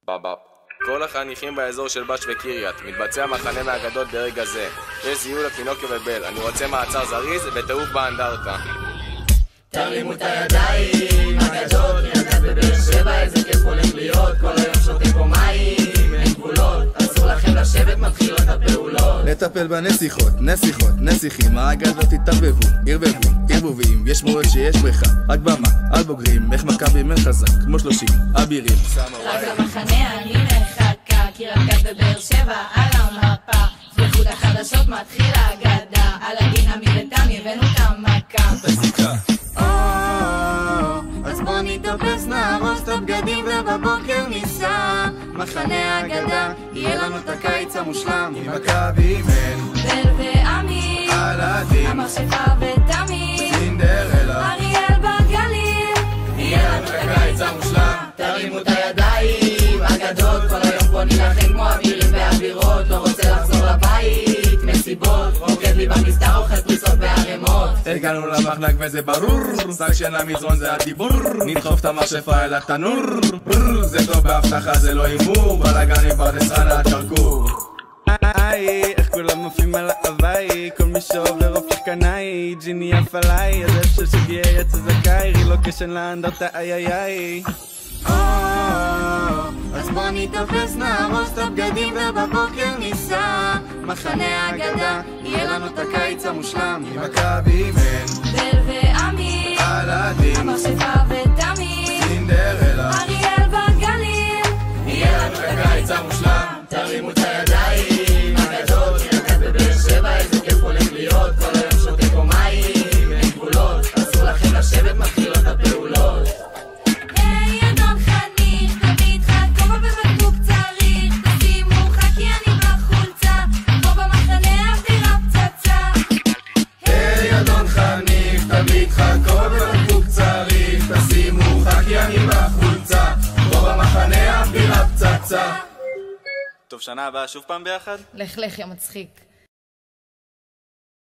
בבאפ. כל החניכים באזור של בש וקיריית, מתבצע מחנה מהאגדות ברגע זה. יש זיהוי לפינוקיו ובל, אני רוצה מעצר זריז וטירוף באנדרטה. תרימו את הידיים, אגדות, ילדת בבאר שבע, איזה כיף הולך להיות, כל היום שותים פה מים, אין גבולות, אסור לכם לשבת, מתחילות הפעולות. לטפל בנסיכות, נסיכים, האגדות התערבבו, ערבובים, יש מורד שיש בריכה, רק במה, על בוגרים, איך מכבי חזק, כמו 30, אבירים. רק המחנה אני מחכה, כי רגעת בבאר שבע, על המפה, פתחו את החדשות, מתחיל האגדה, על הגינה מבינתם הבאנו את המכה. אז בוא נתאפס, נארוז את הבגדים ובבוקר ניסע מחנה האגדה, יהיה לנו את הקיץ המושלם עם מכבי מן, בל ועמי, אלאדין, המכשפה ותמי, סינדרלה, אריאל בגליל, יהיה לנו את הקיץ המושלם. תרימו את הידיים, אגדות, כל היום פה נילחם כמו אבירים ואבירות, לא רוצה לחזור לבית, מסיבות, רוקד לי במסתר, אוכל פריסות בערימות. הגענו למחנק וזה ברור, שק שינה מזרון זה הדיבור, נדחוף את המכשפה אל התנור, זה טוב בהבטחה זה לא אימור, בלגן עם פרדס חנה כרכור. איך כולם מופיעים על ההוואי, כל מי שעובר הופך קנאי, ג'יני עף עליי, אז אפשר שתהיה יצא זכאי, רילוקיישן לאנדרטה איי. אז בוא נתאפס, נארוז את הבגדים ובבוקר ניסע מחנה האגדה, יהיה לנו את הקיץ המושלם עם מכבי מן, בל ועמי, אלאדין, המכשפה ותמי, סינדרלה, אריאל בגליל, יהיה לנו את הקיץ המושלם. תרימו את הידיים, אגדות, ילדת בבאר שבע, איזה כיף הולך להיות, כל היום שותים פה מים, אין גבולות, אסור לכם לשבת, מתחילות הפעולות. טוב, שנה הבאה שוב פעם ביחד? לך יא מצחיק.